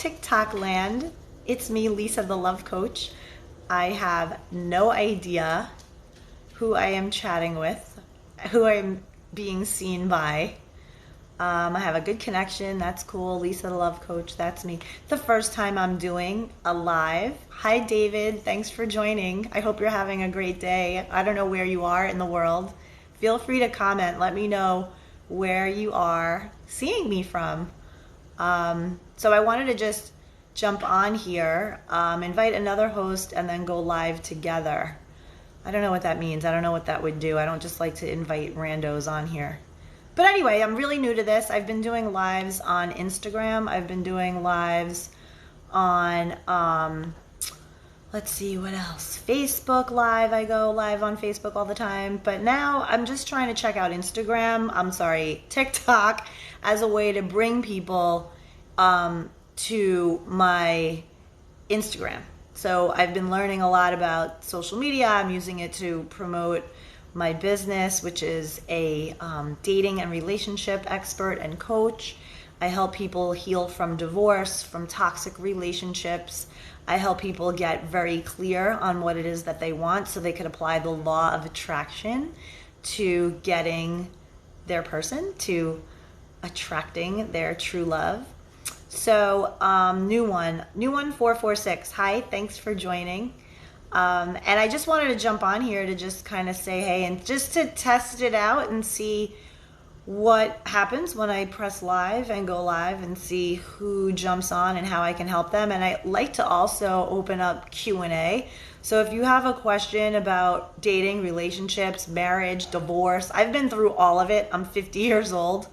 TikTok land. It's me, Lisa the Love Coach. I have no idea who I am chatting with, who I'm being seen by. I have a good connection. That's cool. Lisa the Love Coach. That's me. The first time I'm doing a live. Hi, David. Thanks for joining. I hope you're having a great day. I don't know where you are in the world. Feel free to comment. Let me know where you are seeing me from. So I wanted to just jump on here, invite another host, and then go live together. I don't know what that means. I don't know what that would do. I don't just like to invite randos on here. But anyway, I'm really new to this. I've been doing lives on Instagram. I've been doing lives on, let's see, what else? Facebook Live. I go live on Facebook all the time. But now I'm just trying to check out TikTok as a way to bring people to my Instagram. So I've been learning a lot about social media. I'm using it to promote my business, which is a dating and relationship expert and coach. I help people heal from divorce, from toxic relationships. I help people get very clear on what it is that they want so they could apply the law of attraction to getting their person, to attracting their true love. So new one 446. Hi, thanks for joining. And I just wanted to jump on here to just kind of say hey, and just to test it out and see what happens when I press live and go live, and see who jumps on and how I can help them. And I like to also open up Q&A. So if you have a question about dating, relationships, marriage, divorce, I've been through all of it. I'm 50 years old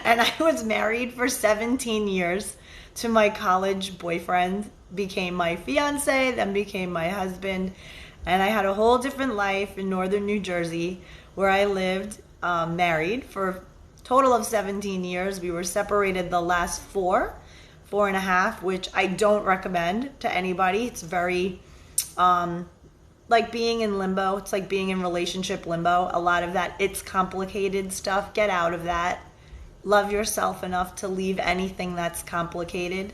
and I was married for 17 years to my college boyfriend. Became my fiance, then became my husband, and I had a whole different life in northern New Jersey where I lived married for a total of 17 years. We were separated the last 4.5, which I don't recommend to anybody. It's very like being in limbo. It's like being in relationship limbo. A lot of that, it's complicated stuff. Get out of that. Love yourself enough to leave anything that's complicated.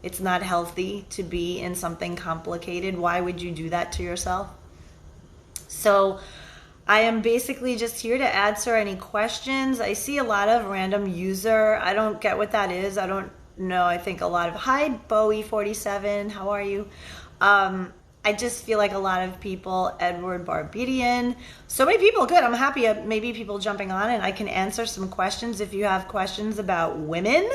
It's not healthy to be in something complicated. Why would you do that to yourself? So I am basically just here to answer any questions. I see a lot of random user. I don't get what that is. I don't know. I think a lot of, hi, Bowie47. How are you? I just feel like a lot of people, Edward Barbedian, so many people. Good. I'm happy. Maybe people jumping on and I can answer some questions if you have questions about women.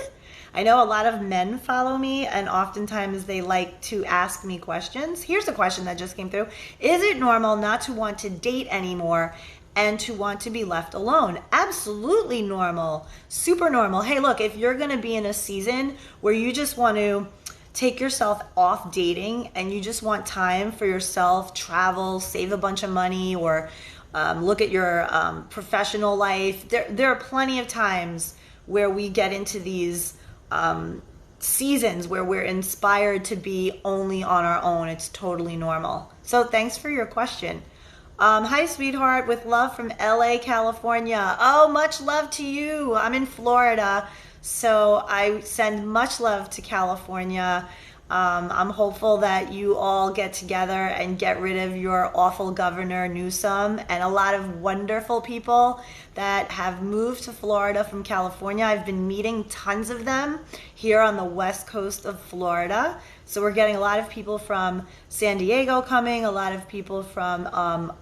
I know a lot of men follow me, and oftentimes they like to ask me questions. Here's a question that just came through. Is it normal not to want to date anymore and to want to be left alone? Absolutely normal. Super normal. Hey, look, if you're going to be in a season where you just want to take yourself off dating and you just want time for yourself, travel, save a bunch of money, or look at your professional life, there are plenty of times where we get into these seasons where we're inspired to be only on our own. It's totally normal. So thanks for your question. Hi, sweetheart, with love from LA, California. Oh, much love to you. I'm in Florida, so I send much love to California. I'm hopeful that you all get together and get rid of your awful Governor Newsom and a lot of wonderful people that have moved to Florida from California. I've been meeting tons of them here on the west coast of Florida. So we're getting a lot of people from San Diego coming, a lot of people from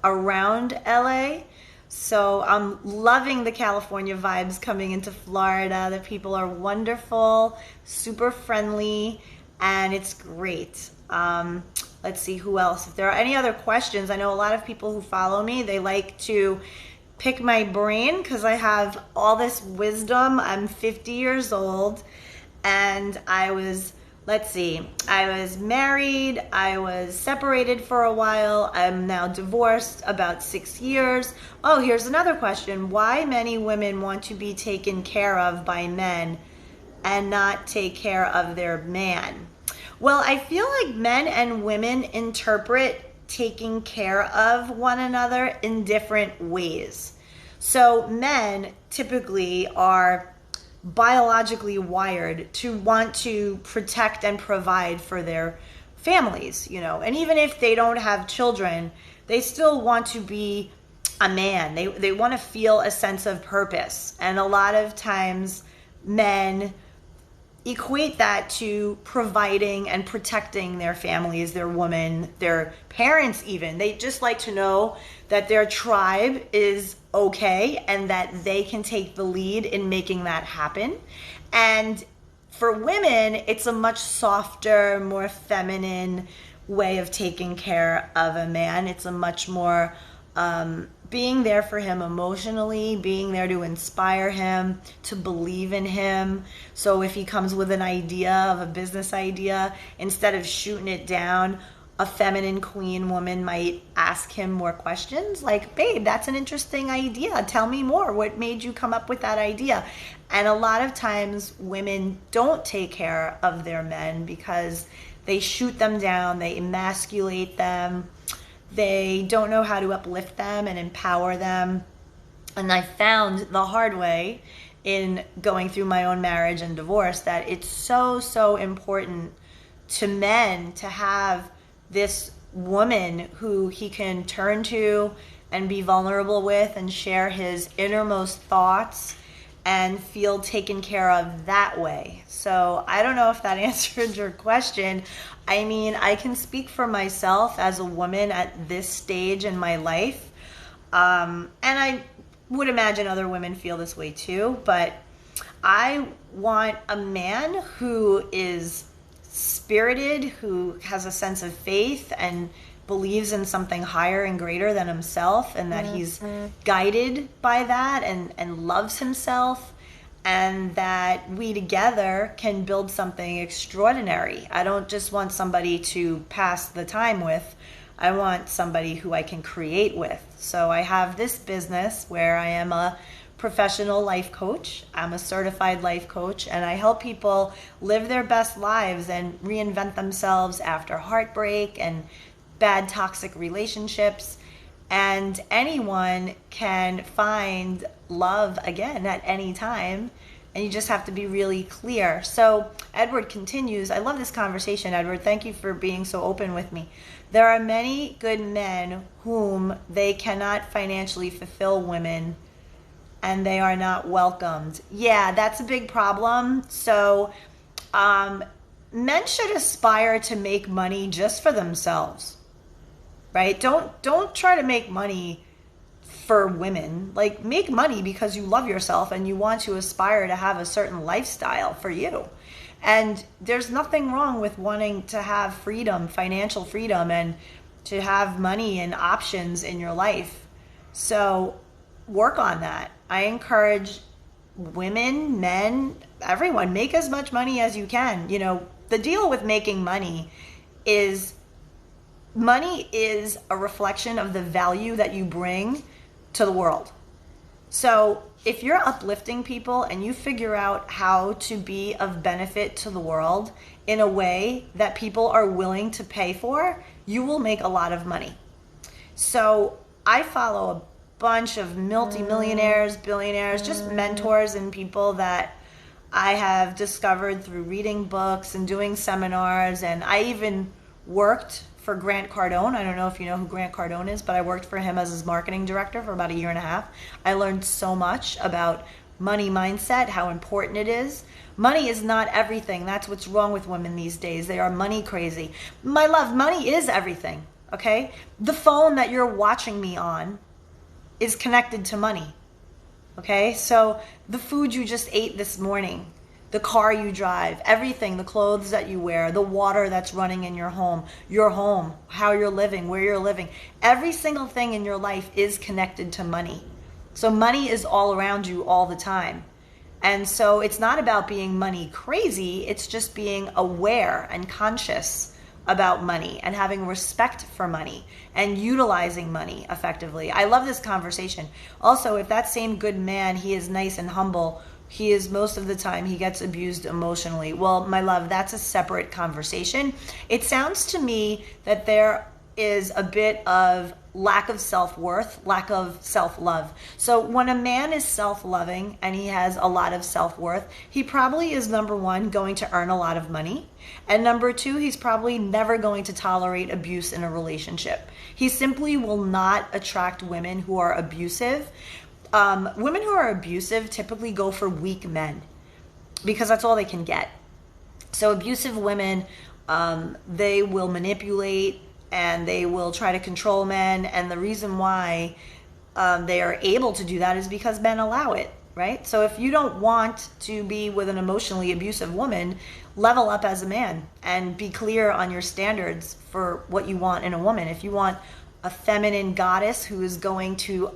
around LA. So I'm loving the California vibes coming into Florida. The people are wonderful, super friendly, and it's great. Let's see who else. If there are any other questions, I know a lot of people who follow me, they like to pick my brain because I have all this wisdom. I'm 50 years old, and I was married, I was separated for a while, I'm now divorced about 6 years. Oh, here's another question. Why many women want to be taken care of by men and not take care of their man? Well, I feel like men and women interpret taking care of one another in different ways. So men typically are biologically wired to want to protect and provide for their families, and even if they don't have children, they still want to be a man. They want to feel a sense of purpose. And a lot of times men equate that to providing and protecting their families, their woman, their parents even. They just like to know that their tribe is okay and that they can take the lead in making that happen. And for women, it's a much softer, more feminine way of taking care of a man. It's a much more being there for him emotionally, being there to inspire him, to believe in him. So if he comes with an idea of a business idea, instead of shooting it down, a feminine queen woman might ask him more questions like, babe, that's an interesting idea. Tell me more. What made you come up with that idea? And a lot of times women don't take care of their men because they shoot them down, they emasculate them, they don't know how to uplift them and empower them. And I found the hard way in going through my own marriage and divorce that it's so, so important to men to have this woman who he can turn to and be vulnerable with and share his innermost thoughts and feel taken care of that way. So I don't know if that answered your question. I mean, I can speak for myself as a woman at this stage in my life. And I would imagine other women feel this way too, but I want a man who is spirited, who has a sense of faith and believes in something higher and greater than himself, and that he's guided by that and loves himself, and that we together can build something extraordinary. I don't just want somebody to pass the time with. I want somebody who I can create with. So I have this business where I am a professional life coach. I'm a certified life coach, and I help people live their best lives and reinvent themselves after heartbreak and bad toxic relationships. And anyone can find love again at any time, and you just have to be really clear. So Edward continues, I love this conversation, Edward. Thank you for being so open with me. There are many good men whom they cannot financially fulfill women, and they are not welcomed. Yeah, that's a big problem. So men should aspire to make money just for themselves, right? Don't try to make money for women. Like, make money because you love yourself and you want to aspire to have a certain lifestyle for you. And there's nothing wrong with wanting to have freedom, financial freedom, and to have money and options in your life. So work on that. I encourage women, men, everyone, make as much money as you can. The deal with making money is a reflection of the value that you bring to the world. So if you're uplifting people and you figure out how to be of benefit to the world in a way that people are willing to pay for, you will make a lot of money. So I follow a bunch of multi-millionaires, billionaires, just mentors and people that I have discovered through reading books and doing seminars. And I even worked for Grant Cardone. I don't know if you know who Grant Cardone is, but I worked for him as his marketing director for about 1.5 years. I learned so much about money mindset, how important it is. Money is not everything. That's what's wrong with women these days. They are money crazy. My love, money is everything, okay? The phone that you're watching me on is connected to money, okay? So the food you just ate this morning, the car you drive, everything, the clothes that you wear, the water that's running in your home, how you're living, where you're living, every single thing in your life is connected to money. So money is all around you all the time. And so it's not about being money crazy, it's just being aware and conscious about money and having respect for money and utilizing money effectively. I love this conversation. Also, if that same good man, he is nice and humble, he is most of the time, he gets abused emotionally. Well, my love, that's a separate conversation. It sounds to me that there is a bit of lack of self-worth, lack of self-love. So when a man is self-loving and he has a lot of self-worth, he probably is, number one, going to earn a lot of money. And number two, he's probably never going to tolerate abuse in a relationship. He simply will not attract women who are abusive. Women who are abusive typically go for weak men because that's all they can get. So abusive women, they will manipulate and they will try to control men. And the reason why they are able to do that is because men allow it, right? So if you don't want to be with an emotionally abusive woman, level up as a man and be clear on your standards for what you want in a woman. If you want a feminine goddess who is going to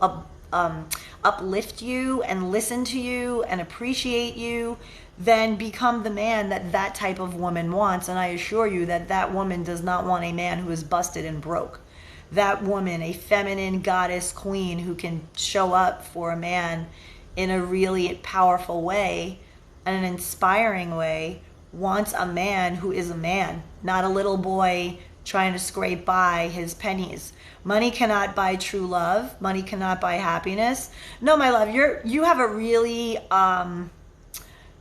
uplift you and listen to you and appreciate you, then become the man that that type of woman wants. And I assure you that that woman does not want a man who is busted and broke. That woman, a feminine goddess queen who can show up for a man in a really powerful way and an inspiring way, wants a man who is a man, not a little boy trying to scrape by his pennies. Money cannot buy true love. Money cannot buy happiness. No, my love, you have a really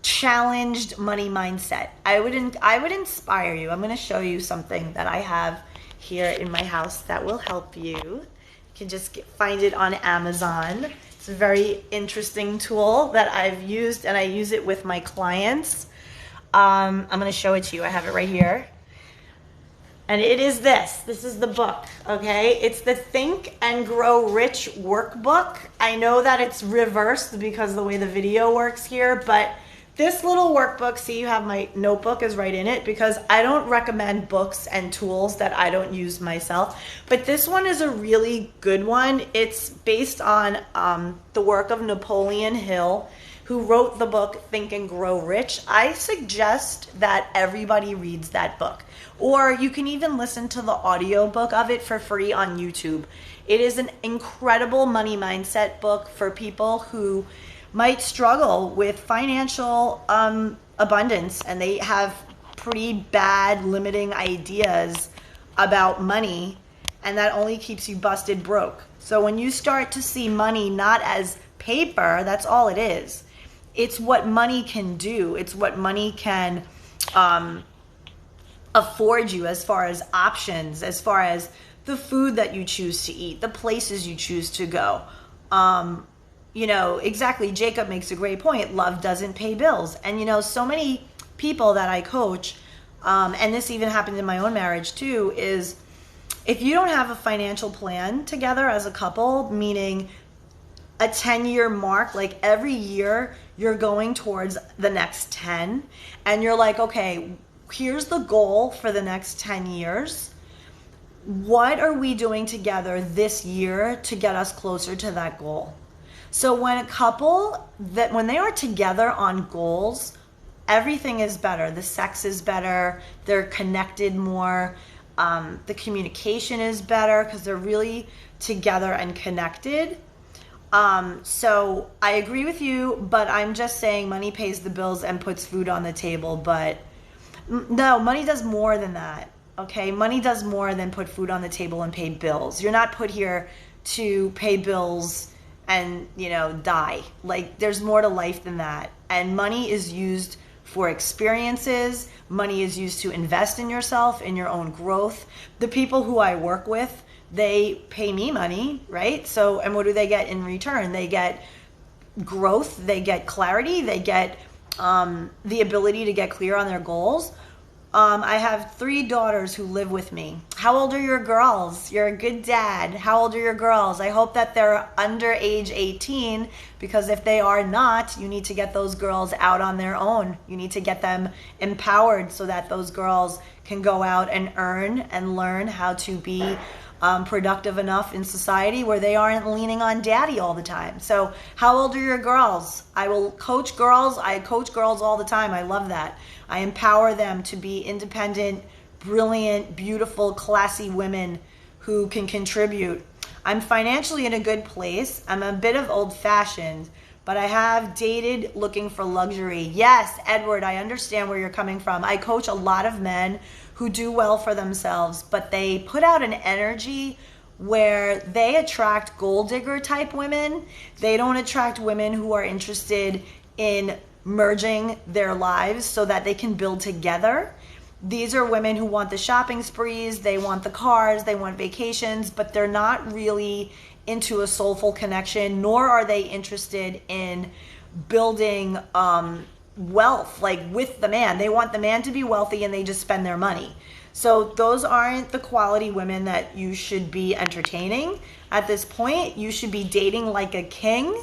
challenged money mindset. I would inspire you. I'm going to show you something that I have here in my house that will help you. You can just find it on Amazon. It's a very interesting tool that I've used, and I use it with my clients. I'm going to show it to you. I have it right here. And it is this. This is the book, okay? It's the Think and Grow Rich workbook. I know that it's reversed because of the way the video works here, but this little workbook, see, you have my notebook is right in it, because I don't recommend books and tools that I don't use myself. But this one is a really good one. It's based on the work of Napoleon Hill, who wrote the book Think and Grow Rich. I suggest that everybody reads that book. Or you can even listen to the audiobook of it for free on YouTube. It is an incredible money mindset book for people who might struggle with financial abundance, and they have pretty bad limiting ideas about money, and that only keeps you busted broke. So when you start to see money not as paper, that's all it is. It's what money can do. It's what money can afford you as far as options, as far as the food that you choose to eat, the places you choose to go. Exactly. Jacob makes a great point. Love doesn't pay bills. And, so many people that I coach, and this even happened in my own marriage too, is if you don't have a financial plan together as a couple, meaning a 10-year mark, like every year you're going towards the next 10, and you're like, okay, here's the goal for the next 10 years. What are we doing together this year to get us closer to that goal? So when a couple, when they are together on goals, everything is better. The sex is better. They're connected more. The communication is better because they're really together and connected. So I agree with you, but I'm just saying money pays the bills and puts food on the table. But no, money does more than that. Okay, money does more than put food on the table and pay bills. You're not put here to pay bills and, die. Like, there's more to life than that. And money is used for experiences. Money is used to invest in yourself, in your own growth. The people who I work with, they pay me money, right? So, and what do they get in return? They get growth, they get clarity, they get the ability to get clear on their goals. I have 3 daughters who live with me. How old are your girls? You're a good dad. How old are your girls? I hope that they're under age 18, because if they are not, you need to get those girls out on their own. You need to get them empowered so that those girls can go out and earn and learn how to be productive enough in society where they aren't leaning on daddy all the time. So how old are your girls? I will coach girls. I coach girls all the time. I love that. I empower them to be independent, brilliant, beautiful, classy women who can contribute. I'm financially in a good place. I'm a bit of old-fashioned, but I have dated looking for luxury. Yes, Edward, I understand where you're coming from. I coach a lot of men who do well for themselves, but they put out an energy where they attract gold digger type women. They don't attract women who are interested in merging their lives so that they can build together. These are women who want the shopping sprees, they want the cars, they want vacations, but they're not really into a soulful connection, nor are they interested in building wealth, like with the man. They want the man to be wealthy and they just spend their money. So those aren't the quality women that you should be entertaining at this point. You should be dating like a king.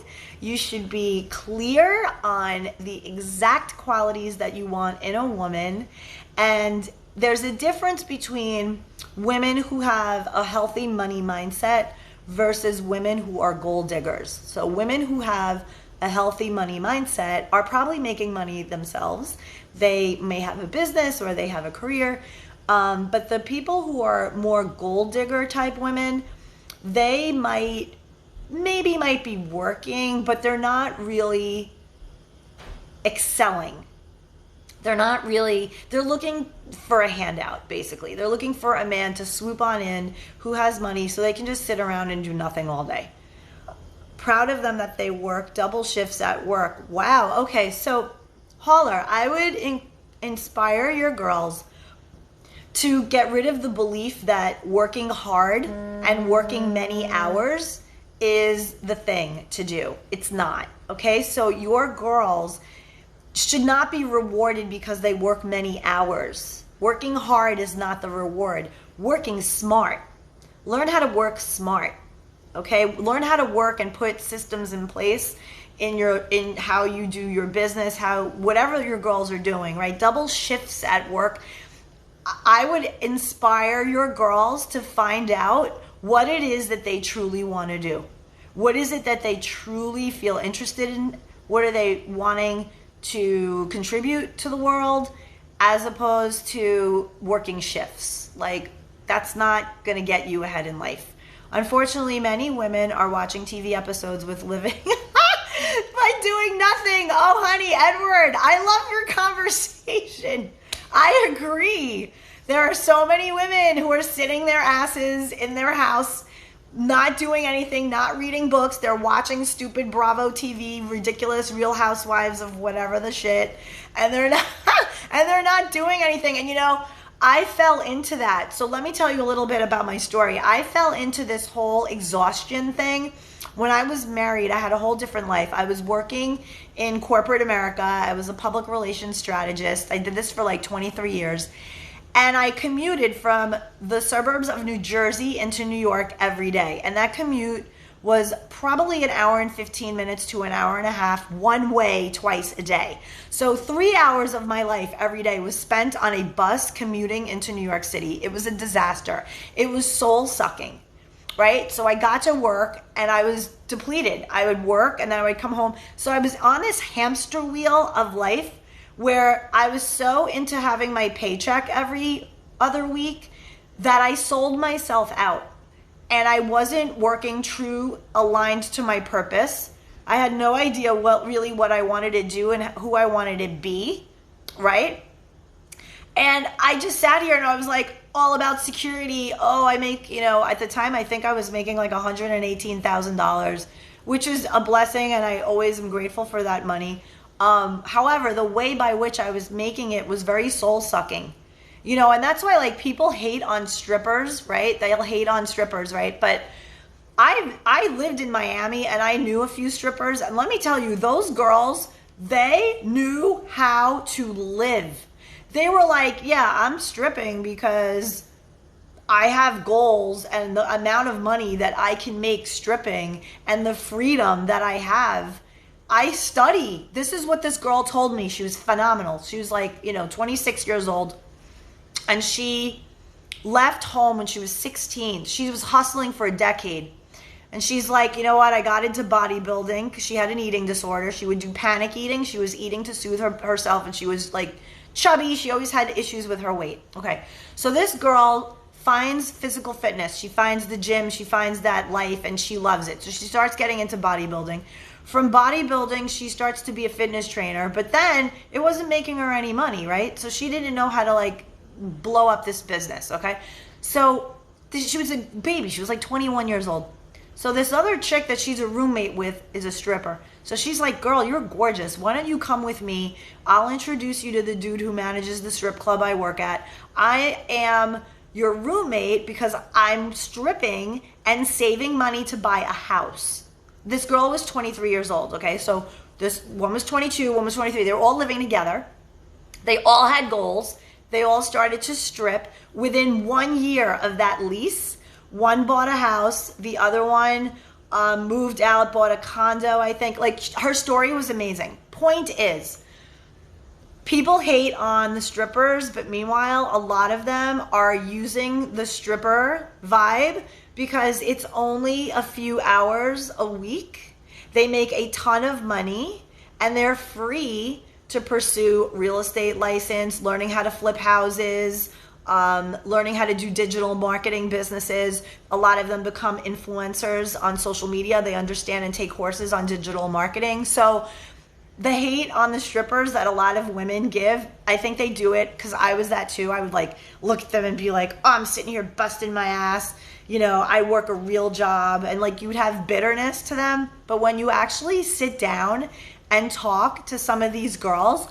You should be clear on the exact qualities that you want in a woman. And there's a difference between women who have a healthy money mindset versus women who are gold diggers. So women who have a healthy money mindset are probably making money themselves. They may have a business or they have a career. But the people who are more gold digger type women, they might be working, but they're not really excelling. They're looking for a handout, basically. They're looking for a man to swoop on in who has money so they can just sit around and do nothing all day. Proud of them that they work double shifts at work. Wow. Okay. So Hauler, I would inspire your girls to get rid of the belief that working hard and working many hours is the thing to do. It's not, okay? So your girls should not be rewarded because they work many hours. Working hard is not the reward. Working smart. Learn how to work smart, okay? Learn how to work and put systems in place in how you do your business, whatever your girls are doing, right? Double shifts at work. I would inspire your girls to find out what it is that they truly want to do. What is it that they truly feel interested in? What are they wanting to contribute to the world as opposed to working shifts? Like, that's not going to get you ahead in life. Unfortunately, many women are watching TV episodes with living by doing nothing. Oh, honey, Edward, I love your conversation. I agree. There are so many women who are sitting their asses in their house, not doing anything, not reading books. They're watching stupid Bravo TV, ridiculous Real Housewives of whatever the shit, and they're not doing anything. And you know, I fell into that. So let me tell you a little bit about my story. I fell into this whole exhaustion thing. When I was married, I had a whole different life. I was working in corporate America. I was a public relations strategist. I did this for like 23 years. And I commuted from the suburbs of New Jersey into New York every day. And that commute was probably an hour and 15 minutes to an hour and a half one way twice a day. So 3 hours of my life every day was spent on a bus commuting into New York City. It was a disaster. It was soul sucking. Right? So I got to work and I was depleted. I would work and then I would come home. So I was on this hamster wheel of life where I was so into having my paycheck every other week that I sold myself out. And I wasn't working true, aligned to my purpose. I had no idea what I wanted to do and who I wanted to be, right? And I just sat here and I was like, all about security. Oh, I make, at the time, I think I was making like $118,000, which is a blessing. And I always am grateful for that money. However, the way by which I was making it was very soul sucking, and that's why like people hate on strippers, right? They'll hate on strippers, right? But I lived in Miami and I knew a few strippers. And let me tell you, those girls, they knew how to live. They were like, yeah, I'm stripping because I have goals and the amount of money that I can make stripping and the freedom that I have. I study. This is what this girl told me. She was phenomenal. She was like, 26 years old. And she left home when she was 16. She was hustling for a decade. And she's like, you know what? I got into bodybuilding because she had an eating disorder. She would do panic eating. She was eating to soothe herself. And she was like chubby. She always had issues with her weight. Okay. So this girl finds physical fitness. She finds the gym. She finds that life and she loves it. So she starts getting into bodybuilding. From bodybuilding, she starts to be a fitness trainer, but then it wasn't making her any money, right? So she didn't know how to like blow up this business, okay? So she was a baby. She was like 21 years old. So this other chick that she's a roommate with is a stripper. So she's like, girl, you're gorgeous. Why don't you come with me? I'll introduce you to the dude who manages the strip club I work at. I am your roommate because I'm stripping and saving money to buy a house. This girl was 23 years old, okay? So this one was 22, one was 23. They were all living together. They all had goals. They all started to strip. Within 1 year of that lease, one bought a house, the other one moved out, bought a condo, I think. Like, her story was amazing. Point is, people hate on the strippers, but meanwhile, a lot of them are using the stripper vibe because it's only a few hours a week. They make a ton of money, and they're free to pursue real estate license, learning how to flip houses, learning how to do digital marketing businesses. A lot of them become influencers on social media. They understand and take courses on digital marketing. So the hate on the strippers that a lot of women give, I think they do it because I was that too. I would like look at them and be like, oh, I'm sitting here busting my ass. You know, I work a real job, and like you would have bitterness to them. But when you actually sit down and talk to some of these girls,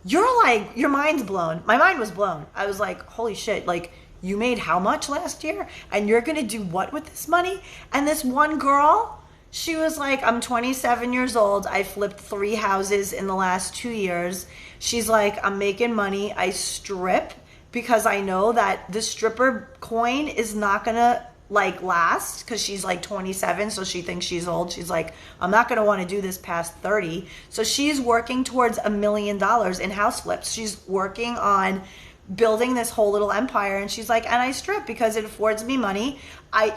you're like, your mind's blown. My mind was blown. I was like, holy shit, like you made how much last year? And you're going to do what with this money? And this one girl, she was like, I'm 27 years old. I flipped 3 houses in the last 2 years. She's like, I'm making money. I strip because I know that the stripper coin is not going to like last because she's like 27, so she thinks she's old. She's like, I'm not going to want to do this past 30. So she's working towards $1 million in house flips. She's working on building this whole little empire, and she's like, and I strip because it affords me money.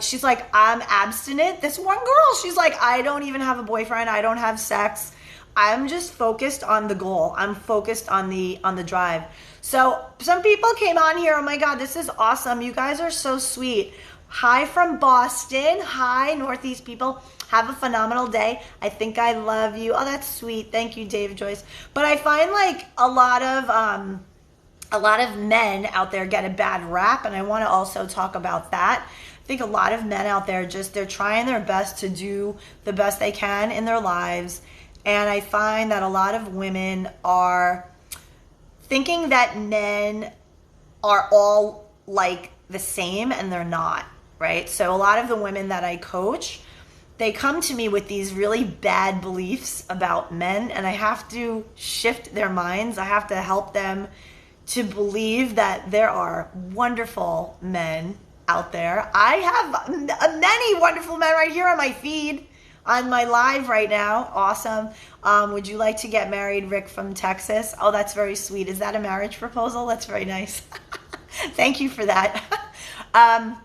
She's like, I'm abstinent. This one girl, she's like, I don't even have a boyfriend. I don't have sex. I'm just focused on the goal. I'm focused on the drive. So some people came on here. Oh my God, this is awesome. You guys are so sweet. Hi from Boston. Hi, Northeast people. Have a phenomenal day. I think I love you. Oh, that's sweet. Thank you, Dave Joyce. But I find like a lot of men out there get a bad rap, and I want to also talk about that. I think a lot of men out there they're trying their best to do the best they can in their lives, and I find that a lot of women are thinking that men are all like the same, and they're not, right? So a lot of the women that I coach, they come to me with these really bad beliefs about men, and I have to shift their minds. I have to help them to believe that there are wonderful men out there. I have many wonderful men right here on my feed, on my live right now. Awesome. Would you like to get married, Rick from Texas? Oh, that's very sweet. Is that a marriage proposal? That's very nice. Thank you for that. And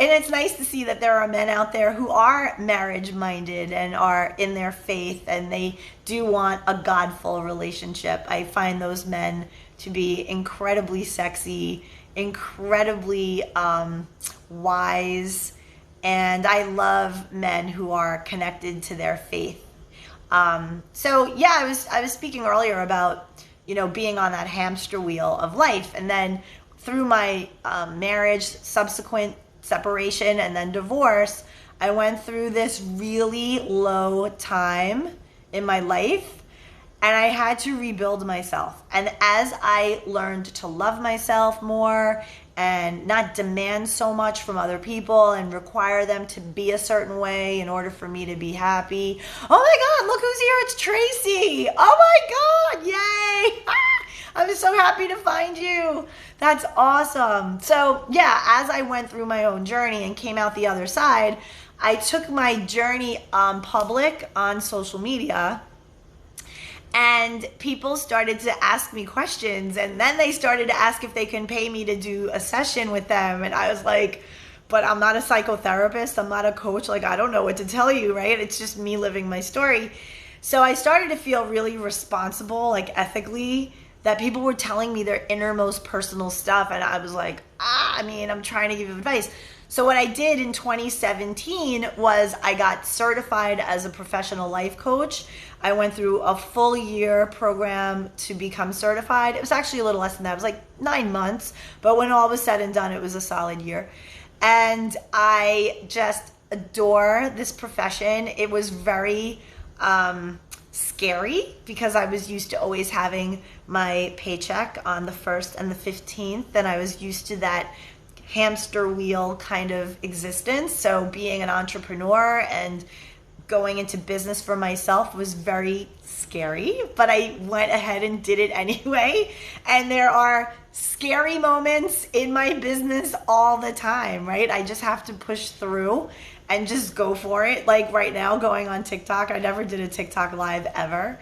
it's nice to see that there are men out there who are marriage minded and are in their faith, and they do want a godful relationship. I find those men to be incredibly sexy, incredibly wise, and I love men who are connected to their faith. I was speaking earlier about, being on that hamster wheel of life, and then through my marriage, subsequent separation, and then divorce, I went through this really low time in my life, and I had to rebuild myself. And as I learned to love myself more and not demand so much from other people and require them to be a certain way in order for me to be happy. Oh my God, look who's here. It's Tracy. Oh my God, yay. I'm so happy to find you. That's awesome. So yeah, as I went through my own journey and came out the other side, I took my journey public on social media, and people started to ask me questions, and then they started to ask if they can pay me to do a session with them. And I was like, but I'm not a psychotherapist. I'm not a coach. Like, I don't know what to tell you, right? It's just me living my story. So I started to feel really responsible, like ethically, that people were telling me their innermost personal stuff. And I was like, I'm trying to give advice. So what I did in 2017 was I got certified as a professional life coach. I went through a full year program to become certified. It was actually a little less than that. It was like 9 months. But when all was said and done, it was a solid year. And I just adore this profession. It was very scary because I was used to always having my paycheck on the 1st and the 15th. And I was used to that hamster wheel kind of existence. So being an entrepreneur and going into business for myself was very scary, but I went ahead and did it anyway. And there are scary moments in my business all the time, right? I just have to push through and just go for it. Like right now, going on TikTok, I never did a TikTok live ever.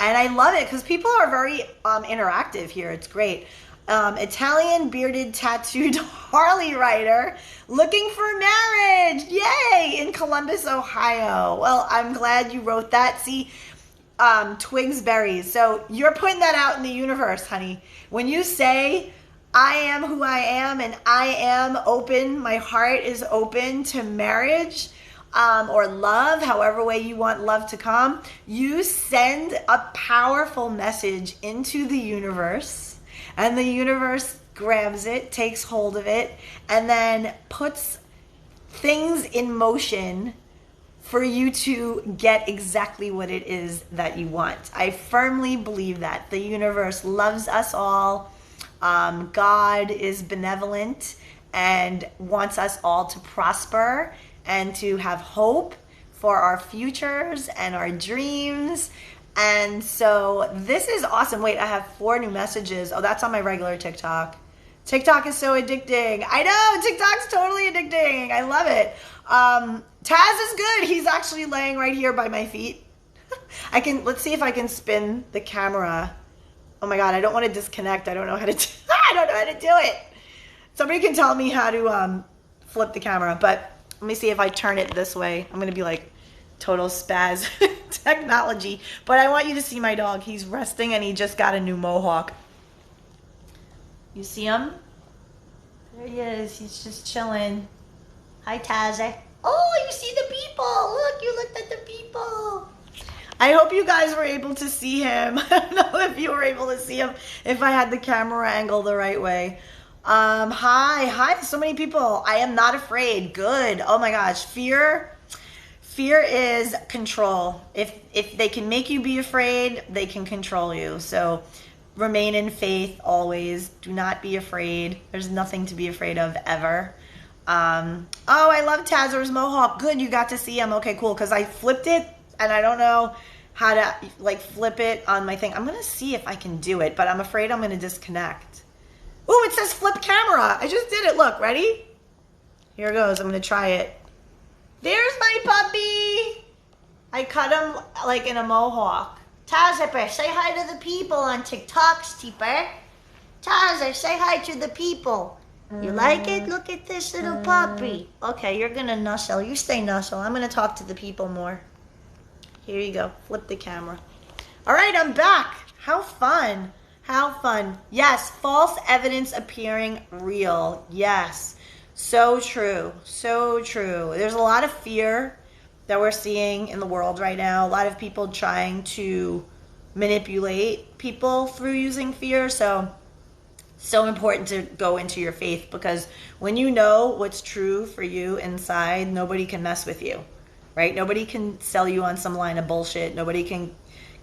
And I love it because people are very interactive here. It's great. Italian bearded tattooed Harley rider looking for marriage. Yay! In Columbus, Ohio. Well, I'm glad you wrote that. See, twigs berries. So you're putting that out in the universe, honey. When you say, I am who I am and I am open, my heart is open to marriage, or love, however way you want love to come, you send a powerful message into the universe. And the universe grabs it, takes hold of it, and then puts things in motion for you to get exactly what it is that you want. I firmly believe that. The universe loves us all. God is benevolent and wants us all to prosper and to have hope for our futures and our dreams. And so this is awesome. Wait, I have 4 new messages. Oh, that's on my regular TikTok. TikTok is so addicting. I know, TikTok's totally addicting. I love it. Taz is good. He's actually laying right here by my feet. Let's see if I can spin the camera. Oh my God, I don't want to disconnect. I don't know how to do it. Somebody can tell me how to flip the camera, but let me see if I turn it this way. I'm going to be like total spaz technology, but I want you to see my dog. He's resting and he just got a new mohawk. You see him? There he is. He's just chilling. Hi, Taz. Oh, you see the people. Look, you looked at the people. I hope you guys were able to see him. I don't know if you were able to see him, if I had the camera angle the right way. Hi, so many people. I am not afraid. Good. Oh my gosh. Fear is control. If they can make you be afraid, they can control you. So remain in faith always. Do not be afraid. There's nothing to be afraid of ever. Oh, I love Tazer's mohawk. Good, you got to see him. Okay, cool. Because I flipped it and I don't know how to like flip it on my thing. I'm going to see if I can do it, but I'm afraid I'm going to disconnect. Oh, it says flip camera. I just did it. Look, ready? Here goes. I'm going to try it. There's my puppy. I cut him like in a mohawk. Tazer, say hi to the people on TikTok, Steeper. Tazer, say hi to the people. You like it? Look at this little puppy. Okay, you're going to nuzzle. You stay nuzzle. I'm going to talk to the people more. Here you go. Flip the camera. All right, I'm back. How fun. How fun. Yes, false evidence appearing real. Yes. So true. So true. There's a lot of fear that we're seeing in the world right now. A lot of people trying to manipulate people through using fear. So important to go into your faith, because when you know what's true for you inside, nobody can mess with you, right? Nobody can sell you on some line of bullshit. Nobody can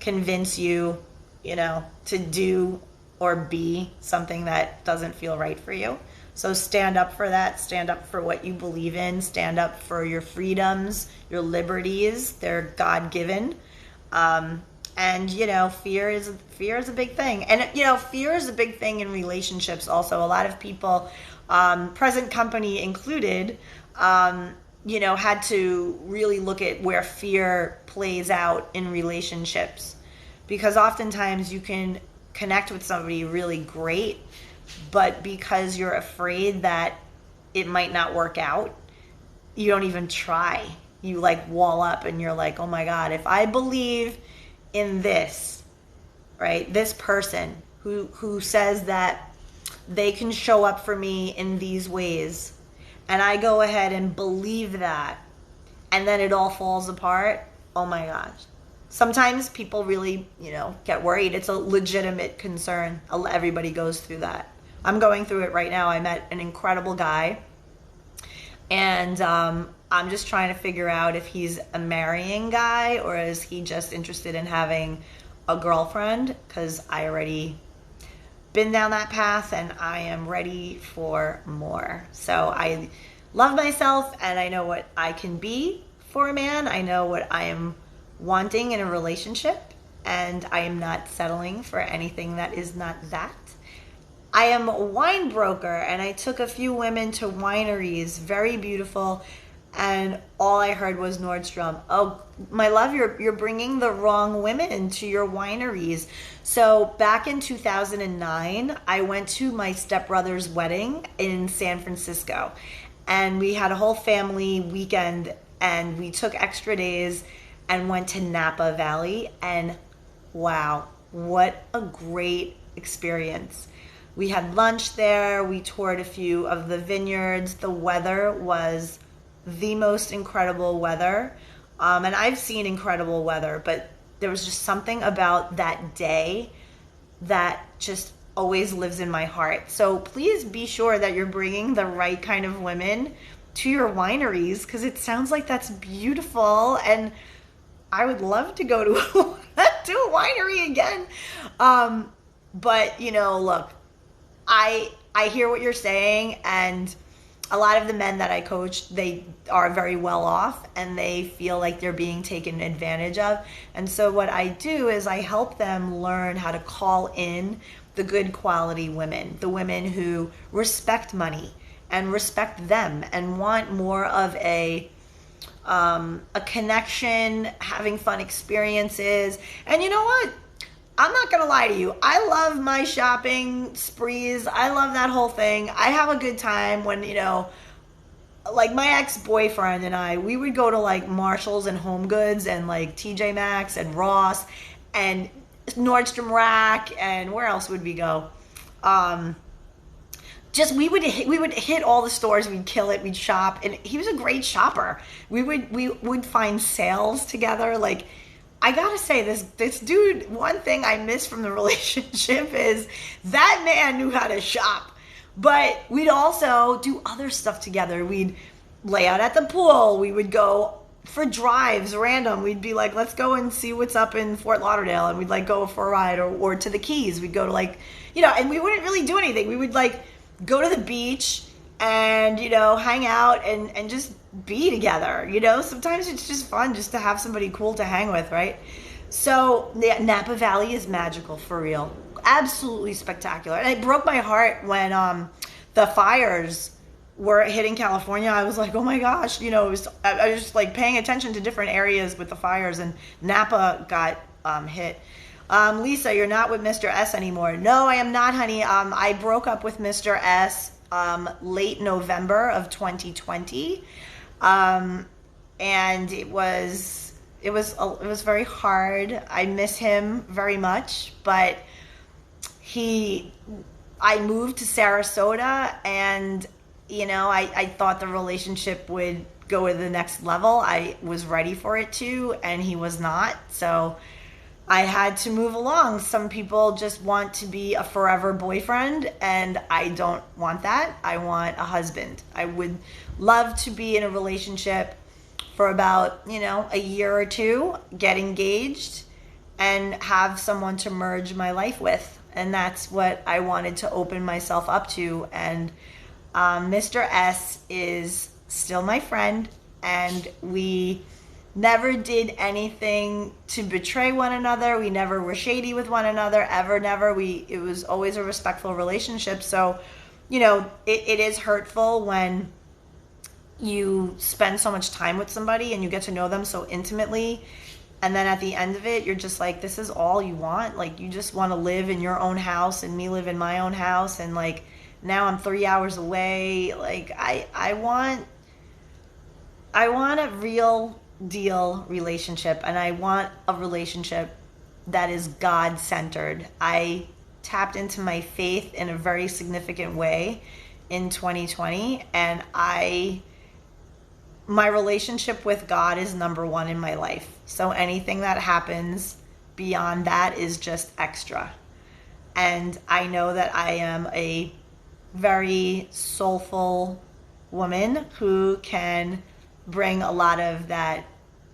convince you, to do or be something that doesn't feel right for you. So stand up for that. Stand up for what you believe in. Stand up for your freedoms, your liberties. They're God-given. And, fear is a big thing. And, fear is a big thing in relationships also. A lot of people, present company included, had to really look at where fear plays out in relationships. Because oftentimes you can connect with somebody really great, but because you're afraid that it might not work out, you don't even try. You wall up and you're like, oh my God, if I believe in this, right? This person who says that they can show up for me in these ways, and I go ahead and believe that, and then it all falls apart, oh my gosh. Sometimes people really, get worried. It's a legitimate concern. Everybody goes through that. I'm going through it right now. I met an incredible guy, and I'm just trying to figure out if he's a marrying guy or is he just interested in having a girlfriend, because I already been down that path and I am ready for more. So I love myself and I know what I can be for a man. I know what I am wanting in a relationship, and I am not settling for anything that is not that. I am a wine broker, and I took a few women to wineries, very beautiful, and all I heard was Nordstrom. Oh, my love, you're bringing the wrong women to your wineries. So back in 2009, I went to my stepbrother's wedding in San Francisco, and we had a whole family weekend, and we took extra days and went to Napa Valley, and wow, what a great experience. We had lunch there, we toured a few of the vineyards. The weather was the most incredible weather, and I've seen incredible weather, but there was just something about that day that just always lives in my heart. So please be sure that you're bringing the right kind of women to your wineries, because it sounds like that's beautiful, and I would love to go to a winery again. But look, I hear what you're saying, and a lot of the men that I coach, they are very well off and they feel like they're being taken advantage of. And so what I do is I help them learn how to call in the good quality women, the women who respect money and respect them and want more of a connection, having fun experiences. And you know what? I'm not going to lie to you. I love my shopping sprees. I love that whole thing. I have a good time when, like my ex-boyfriend and I, we would go to like Marshalls and Home Goods and like TJ Maxx and Ross and Nordstrom Rack, and where else would we go? We would hit all the stores. We'd kill it. We'd shop, and he was a great shopper. We would find sales together. Like, I gotta say, this dude, one thing I miss from the relationship is that man knew how to shop. But we'd also do other stuff together. We'd lay out at the pool. We would go for drives, random. We'd be like, let's go and see what's up in Fort Lauderdale, and we'd like go for a ride, or to the Keys. We'd go to like, and we wouldn't really do anything. We would like go to the beach and, hang out and just be together. Sometimes it's just fun just to have somebody cool to hang with, right? So yeah, Napa Valley is magical, for real. Absolutely spectacular. And it broke my heart when the fires were hitting California. I was like, oh my gosh, I was just like paying attention to different areas with the fires, and Napa got hit. Lisa, you're not with Mr. S anymore. No, I am not, honey. I broke up with Mr. S late November of 2020. And it was very hard. I miss him very much, but I moved to Sarasota, and I thought the relationship would go to the next level. I was ready for it to, and he was not. So I had to move along. Some people just want to be a forever boyfriend, and I don't want that. I want a husband. I would love to be in a relationship for about, a year or two, get engaged, and have someone to merge my life with. And that's what I wanted to open myself up to. And Mr. S is still my friend, and we never did anything to betray one another. We never were shady with one another, ever, never. It was always a respectful relationship. So, it is hurtful when you spend so much time with somebody and you get to know them so intimately, and then at the end of it, you're just like, this is all you want? Like, you just want to live in your own house and me live in my own house, and like, now I'm 3 hours away. Like, I want a real deal relationship, and I want a relationship that is God-centered. I tapped into my faith in a very significant way in 2020, and my relationship with God is number one in my life. So anything that happens beyond that is just extra. And I know that I am a very soulful woman who can bring a lot of that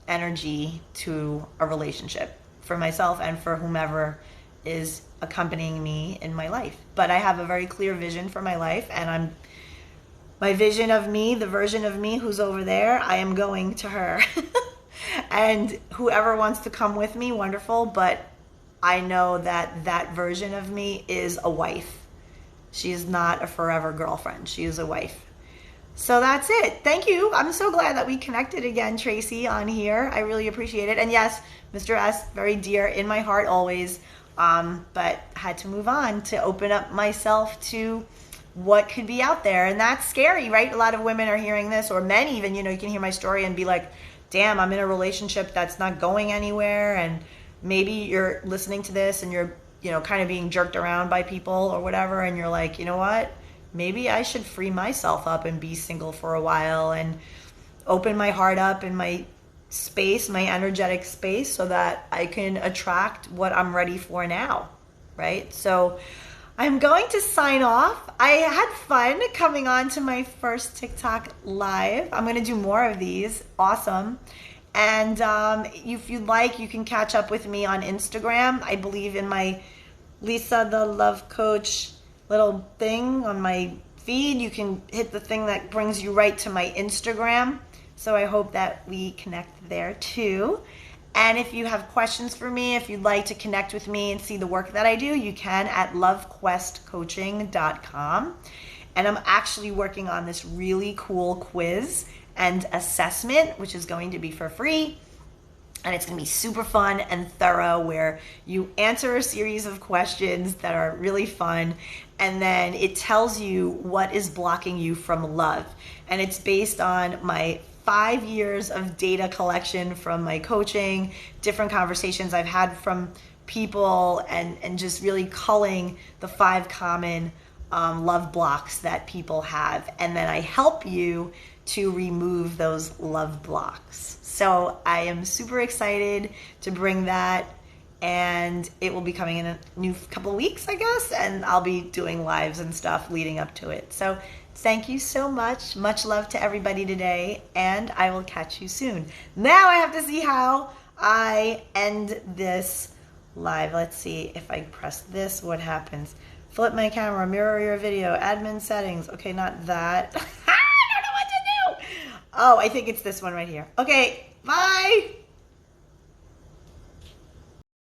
energy to a relationship for myself and for whomever is accompanying me in my life. But I have a very clear vision for my life, and my vision of me, the version of me who's over there, I am going to her. And whoever wants to come with me, wonderful, but I know that that version of me is a wife. She is not a forever girlfriend. She is a wife. So that's it. Thank you. I'm so glad that we connected again, Tracy, on here. I really appreciate it. And yes, Mr. S, very dear in my heart always, but had to move on to open up myself to what could be out there. And that's scary, right? A lot of women are hearing this, or men even, you can hear my story and be like, damn, I'm in a relationship that's not going anywhere. And maybe you're listening to this and you're, kind of being jerked around by people or whatever. And you're like, you know what? Maybe I should free myself up and be single for a while and open my heart up in my space, my energetic space, so that I can attract what I'm ready for now, right? So I'm going to sign off. I had fun coming on to my first TikTok live. I'm going to do more of these. Awesome. And if you'd like, you can catch up with me on Instagram. I believe in my Lisa the Love Coach little thing on my feed. You can hit the thing that brings you right to my Instagram. So I hope that we connect there too. And if you have questions for me, if you'd like to connect with me and see the work that I do, you can at LoveQuestCoaching.com. And I'm actually working on this really cool quiz and assessment, which is going to be for free. And it's going to be super fun and thorough, where you answer a series of questions that are really fun. And then it tells you what is blocking you from love. And it's based on my 5 years of data collection from my coaching, different conversations I've had from people, and just really culling the 5 common love blocks that people have. And then I help you to remove those love blocks. So I am super excited to bring that, and it will be coming in a new couple of weeks, I guess, and I'll be doing lives and stuff leading up to it. So thank you so much. Much love to everybody today, and I will catch you soon. Now I have to see how I end this live. Let's see if I press this, what happens. Flip my camera, mirror your video, admin settings. Okay, not that. I don't know what to do. Oh, I think it's this one right here. Okay, bye.